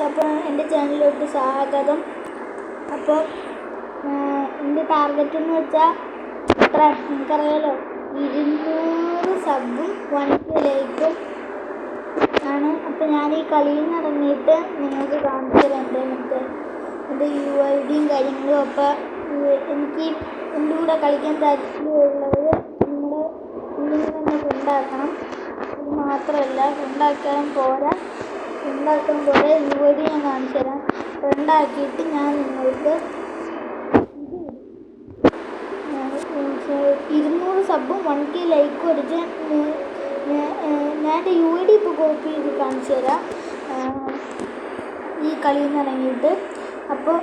അപ്പോൾ എൻ്റെ ചാനലിലോട്ട് സ്വാഗതം. അപ്പോൾ എൻ്റെ ടാർഗറ്റ് എന്ന് വെച്ചാൽ എത്ര നിങ്ങൾക്കറിയാലോ, 200 സബും 1K ലൈക്കും ആണ്. അപ്പോൾ ഞാൻ ഈ കളിയിൽ നിന്ന് ഇറങ്ങിയിട്ട് നിങ്ങൾക്ക് കാണിച്ചു തരാം എൻ്റെ UID കാര്യങ്ങളും. അപ്പോൾ എനിക്ക് എൻ്റെ കൂടെ കളിക്കാൻ താല്പര്യമുള്ളവർ നിങ്ങൾ തന്നെ ഫ്രണ്ടാക്കണം. ഇത് മാത്രമല്ല, ഫ്രണ്ടാക്കാൻ പോരാ UID ഞാൻ കാണിച്ചു തരാം. ഫ്രണ്ടാക്കിയിട്ട് ഞാൻ നിങ്ങൾക്ക് 200 സബും 1K ലൈക്കും അടിച്ച് ഞാൻ എൻ്റെ UID ഇപ്പോൾ കോപ്പി ചെയ്ത് കാണിച്ചു തരാം ഈ കളിയിൽ നിന്ന് ഇറങ്ങിയിട്ട്. അപ്പോൾ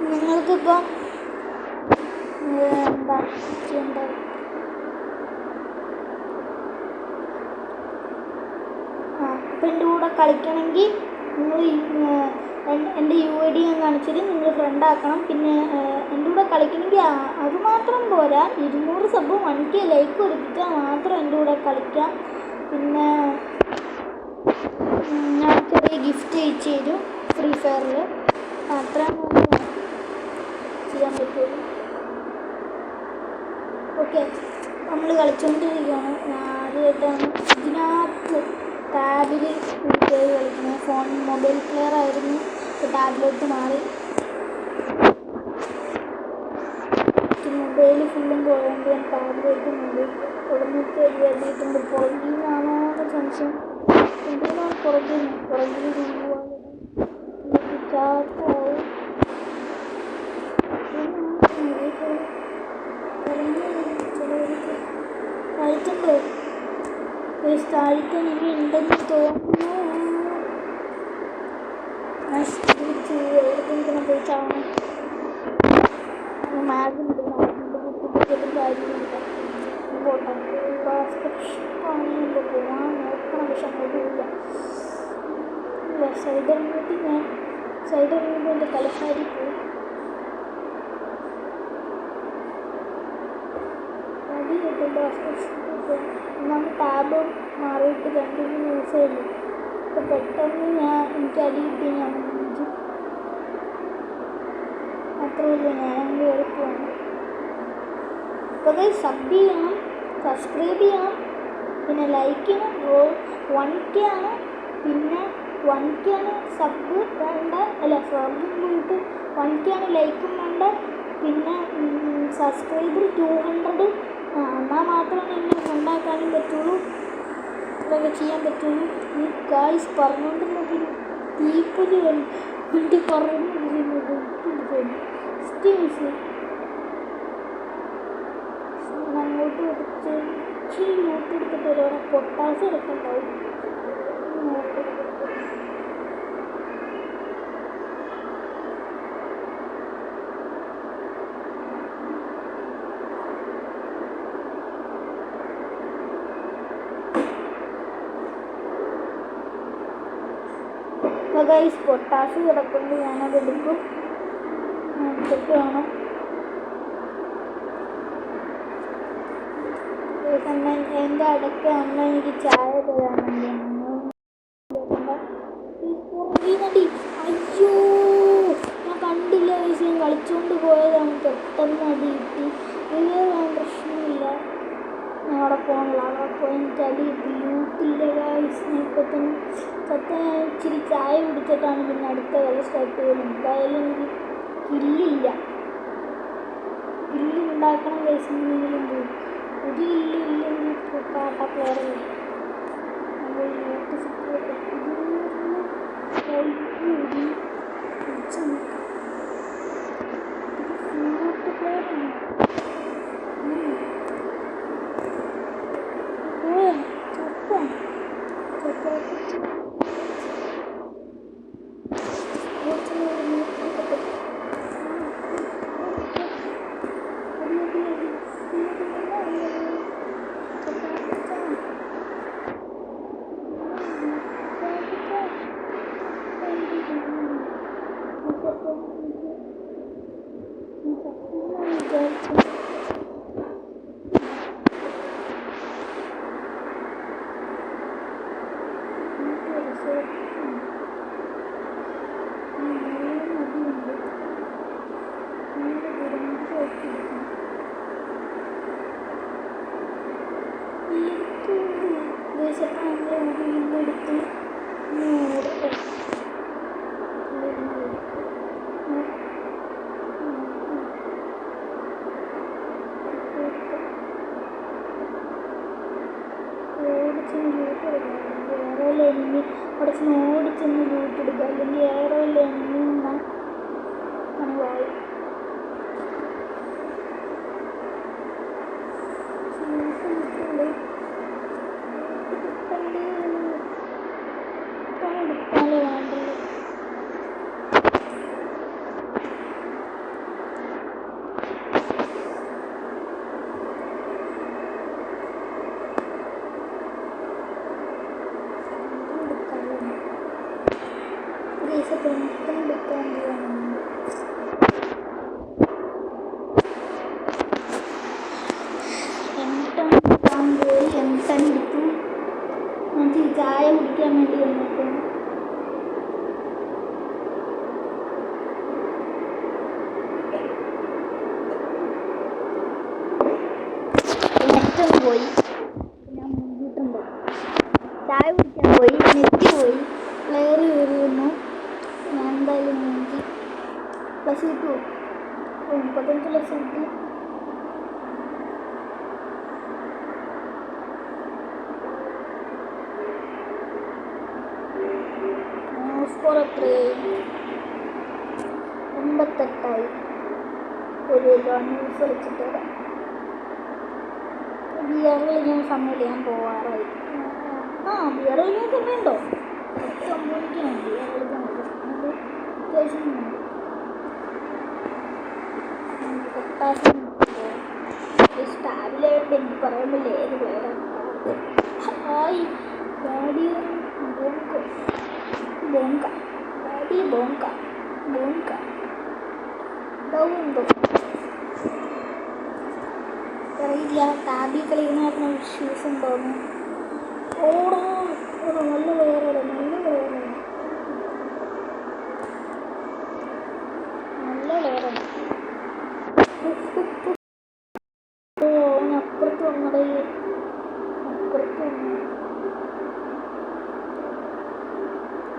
നിങ്ങൾക്കിപ്പോൾ എന്താ ചെയ്യേണ്ടത്, അപ്പോൾ എൻ്റെ കൂടെ കളിക്കണമെങ്കിൽ നിങ്ങൾ എൻ്റെ UID ഞാൻ കാണിച്ചിട്ട് നിങ്ങൾ ഫ്രണ്ടാക്കണം. പിന്നെ എൻ്റെ കൂടെ കളിക്കണമെങ്കിൽ അതുമാത്രം പോരാ, 200 സബും 1K ലൈക്ക് ഒടിപ്പിച്ചാൽ മാത്രം എൻ്റെ കൂടെ കളിക്കാം. പിന്നെ ഞാൻ ചെറിയ ഗിഫ്റ്റ് അയച്ചു തരും ഫ്രീ ഫയറിൽ. അത്രയും ചെയ്യാൻ പറ്റുള്ളൂ. ഓക്കെ, നമ്മൾ കളിച്ചുകൊണ്ടിരിക്കുകയാണ്. ഞാൻ ആദ്യമായിട്ടാണ് ഇതിനകത്ത് ടാബിൽ കയറി കളിക്കുന്നത്. മൊബൈൽ പ്ലെയർ ആയിരുന്നു, ഇപ്പോൾ ടാബിലോട്ട് മാറി. മൊബൈൽ ഫുള്ളും പോയതുകൊണ്ട് ഞാൻ ടാബിലേക്ക് മാറി. ഉടനെടുത്ത് എഴുതിയിട്ടുണ്ട്. പുറകിൽ നിന്നാണോ സംശയം, എന്തിനാണ് പുറകിൽ ചാക്കാവും കളിച്ചുണ്ട്. താഴ്ക്കാൻ ഇനി ഉണ്ടെന്ന് തോന്നുന്നു. എവിടെയെങ്കിലും പോയി ചാവണം. മാഗുണ്ട്, കാര്യമില്ല. പോട്ടെ, ആണെങ്കിൽ പോകാൻ നോക്കണം. പക്ഷെ അങ്ങോട്ടില്ല. സൈഡ് ഇറങ്ങിയിട്ട് എൻ്റെ കലക്കാരി പോയി. നമ്മൾ ടാബ് മാറിയിട്ട് 2-3 ദിവസമായില്ല. അപ്പോൾ പെട്ടെന്ന് എനിക്ക് അടി കിട്ടി. ഞാൻ മാത്രമല്ല, ഞാൻ കയറി പോകണം. അപ്പോൾ സബ് ചെയ്യണം, സബ്സ്ക്രൈബ് ചെയ്യണം, പിന്നെ ലൈക്ക് ചെയ്യണം. 1K ആണ്, പിന്നെ 1K ആണ് സബ് വേണ്ട, അല്ല സബും പോയിട്ട് 1K ആണ് ലൈക്കും വേണ്ട. പിന്നെ സബ്സ്ക്രൈബർ 200 എന്നാൽ മാത്രമേ എന്നെ ഉണ്ടാക്കാനും പറ്റുള്ളൂ, ഇതൊക്കെ ചെയ്യാൻ പറ്റുള്ളൂ. ഈ ഗായ്സ് പറഞ്ഞുകൊണ്ടിരുന്നത് തീപ്പൊലി വേണ്ടി പറഞ്ഞുകൊണ്ടിരുന്നത് അങ്ങോട്ട് എടുത്ത് ഇച്ചിരി നോട്ട് എടുത്തിട്ട് ഒരുപാട് പൊട്ടാസ് എടുക്കണ്ടാവും. അപ്പോൾ ഗൈസ് പൊട്ടാസ് കിടക്കുമ്പോൾ ഞാനതെടുക്കും. എടുത്തിട്ട് വേണം എൻ്റെ അടുത്ത് അമ്മ എനിക്ക് ചായ തരാനുണ്ട്. അയ്യോ, ഞാൻ കണ്ടില്ല ഗൈസ്, ഞാൻ കളിച്ചുകൊണ്ട് പോയതാണ്. പെട്ടെന്ന് അടി കിട്ടി. പ്രശ്നമില്ല, ഞാൻ അവിടെ പോകണില്ല. അവിടെ പോയി എനിക്ക് അടി കിട്ടി. യൂത്തില്ല ഗൈസ്. ഇപ്പം തന്നെ ഇച്ചിരി ചായ കുടിച്ചിട്ടാണ് പിന്നെ അടുത്ത കളി സ്റ്റാർട്ട് ചെയ്യുന്നത്. എന്തായാലും എനിക്ക് കില്ലുണ്ടാക്കണം ഗൈസ്. എന്തെങ്കിലും പോയി ഒരു ഇല്ലെങ്കിൽ പാട്ട പ്ലെയറല്ലേ. അവിടെ ഓടിച്ചെന്ന് ലൂട്ടെടുക്കുക, അല്ലെങ്കിൽ ഏറെയില്ല എങ്ങനെ പണിവായി. എടുക്കാനേ വേണ്ടല്ലോ. ചായ കുടിക്കാൻ വേണ്ടി വന്നിട്ട് നെറ്റൊന്ന് പോയി. ഞാൻ മുൻകൂട്ടുണ്ട് ചായ കുടിക്കാൻ പോയി, നെറ്റ് പോയി, പ്ലെയർ കയറി വന്നു. ഞാൻ എന്തായാലും നോക്കി പ്ലസ് കിട്ടുമോ? 35 പ്ലസ് കിട്ടി. സ്കോർ എത്രയായി? 88. ഒരു ന്യൂസ് കളിച്ചിട്ട് വരാം. ബിയറിൽ ഞാൻ സമയമില്ല, ഞാൻ പോവാറായി. ബിയറിൽ ഞാൻ സമയമുണ്ടോ? സംഭവിക്കണം ബിയറിൽ അത്യാവശ്യം സ്റ്റാബിലായിട്ട് എനിക്ക് പറയാൻ പറ്റില്ല ഏത് പേരാണ്. ഹായ് ഡാഡി ബോങ്ക ഡാഡി ബോങ്ക ബോങ്ക ഡൗണ്ടോ അറിയില്ല. ടാബി കളിക്കുന്ന ഷൂസ് ഉണ്ടോന്ന്. ഓടോ നല്ല വേറെ നല്ല വേറെ നല്ല വേറെ അപ്പുറത്ത് വന്നടേ അപ്പുറത്ത് വന്നു.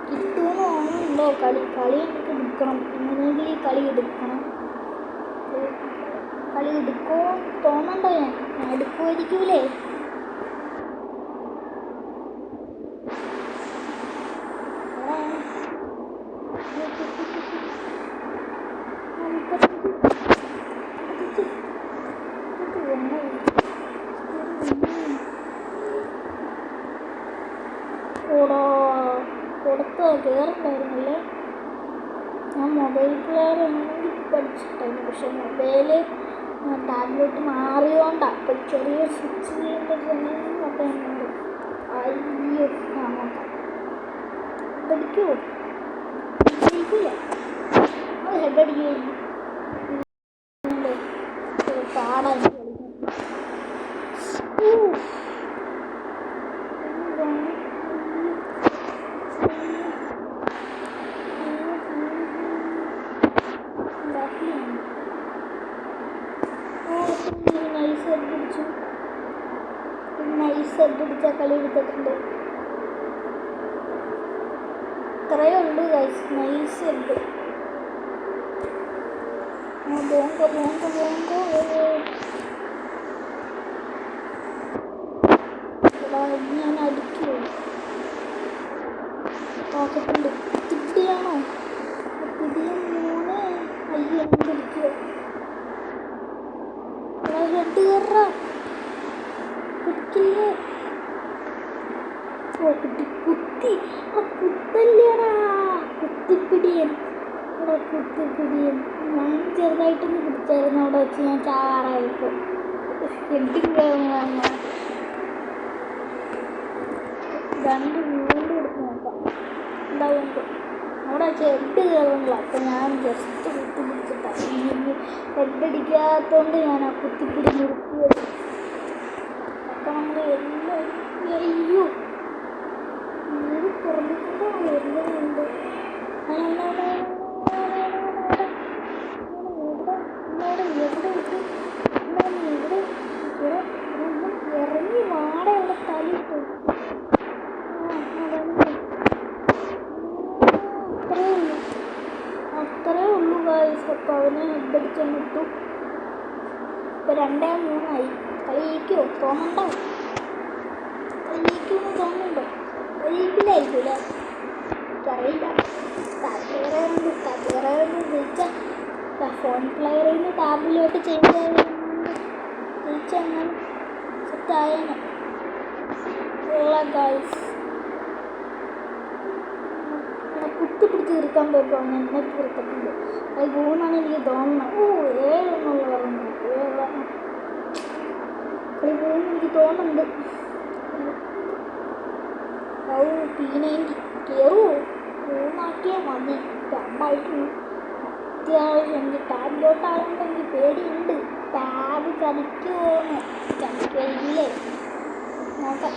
കിട്ടുമെന്ന് തോന്നുന്നുണ്ടോ? കളി എനിക്ക് എടുക്കണം. എങ്ങനെയെങ്കിലും ഈ കളി എടുക്കണം. കളി എടുക്കുമോ തോന്നണ്ടോ? ഞാൻ എടുക്കുമായിരിക്കൂലേ? കൊടുത്ത് കയറുണ്ടായിരുന്നല്ലേ. ഞാൻ മൊബൈൽ പ്ലെയർ ആണെങ്കിൽ പഠിച്ചിട്ടായിരുന്നു, പക്ഷെ മൊബൈല് ടാബ്ലറ്റ് മാറിയോണ്ടാണ്. അപ്പം ചെറിയ സ്വിച്ച് ചെയ്യേണ്ട സമയം ഒക്കെ ഉണ്ട്. അയ്യോ നോക്കാം പഠിക്കുമോ? പഠിക്കില്ല. അത് ഹെഡ് അടിക്കുകയായിരുന്നു. പാടായി നൈസ് അടിച്ച കളി എടുത്തിട്ടുണ്ട്. ഇത്രയേ ഉള്ളൂ ഗൈസ്. നൈസ് ഉണ്ട്. ബോങ്ക ബോങ്ക ബോങ്ക ഞാൻ അടിക്കുമോ? നോക്കത്തുണ്ട്. പിടിയാണോ? പിടിയ 3. അയ്യോ എന്തിരിക്കുമോ? ഹെഡ് കയറാ കുത്തില്ലേ? ഓ കുത്തി കുത്തി. കുത്തല്ലേടാ കുത്തിപ്പിടിയൻ. ഇവിടെ കുത്തിപ്പിടിയൻ. ഞാൻ ചെറുതായിട്ടൊന്ന് പിടിച്ചായിരുന്നു അവിടെ വെച്ച്. ഞാൻ ചാറായപ്പോൾ ഹെഡിങ് കയറുന്ന രണ്ട് വീണ്ടും എടുത്ത് നോക്കാം എന്താവുമ്പോൾ അവിടെ വെച്ച് ഹെഡ് കയറുന്നില്ല. അപ്പം ഞാൻ ജസ്റ്റ് കുത്തി പിടിച്ചിട്ടാണ്. ഇനി ഹെഡ് അടിക്കാത്തതുകൊണ്ട് ഞാൻ ആ കുത്തിപ്പിടി നിർത്തിയത്. അപ്പം നമ്മൾ എല്ലാം അയ്യോ നീര് പുറത്തേക്കൊണ്ടാണ് വരുന്നുണ്ട്. ഇറങ്ങി വാടെ അവിടെ തലിട്ടു. അത്രേ ഉള്ളൂ ഗൈസ്. അപ്പം അവനെ ഹെഡടിച്ചാൽ ഇട്ടു. ഇപ്പം 2-3 കളി ജയിക്കുമോ? തോന്നണ്ടോ? കളി ജയിക്കുമെന്ന് തോന്നുന്നുണ്ടോ? ലീഗിലായിരിക്കും അല്ലേ? എനിക്കറിയില്ല. ടാബ് പ്ലെയർ ജയിച്ചാൽ ഫോൺ പ്ലെയറിൽ നിന്ന് ടാബിലോട്ട് ചേഞ്ച് ജയിച്ചാൽ ഞാൻ സെറ്റായേനെ. ഗൈസ് കുത്തി പിടിച്ച് തീർക്കാൻ പോയപ്പോൾ എന്നെ തീർത്തിട്ടുണ്ട്. അത് ഗൂന്നാണ് എനിക്ക് തോന്നുന്നത്. 7 എന്നുള്ള പറഞ്ഞു. 7 കളി പോകുമെന്ന് എനിക്ക് തോന്നുന്നുണ്ട്. P90 കയറുമോ? 3 മതി. 2 അത്യാവശ്യം എനിക്ക് ടാബിലോട്ടാകുമ്പോൾ എനിക്ക് പേടിയുണ്ട്. ടാബ് ചതിക്കുമല്ലേ നോക്കാം.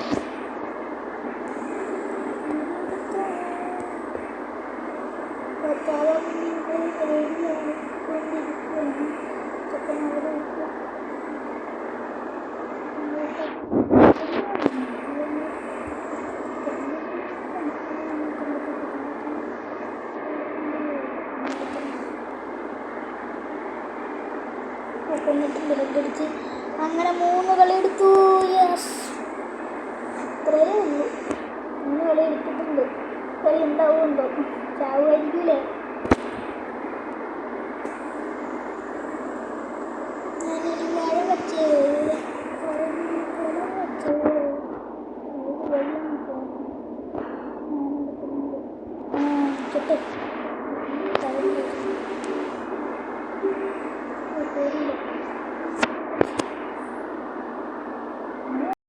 ടിച്ച് അങ്ങനെ 3 കളി എടുത്തു. യെസ്, അത്രയേ ഉള്ളൂ. 3 കളി എടുത്തിട്ടുണ്ട്. കളി ഉണ്ടാവുമുണ്ടോ? ചാവുമായിരിക്കൂലേ? ഞാനൊരു മഴ വച്ചേ വെള്ളം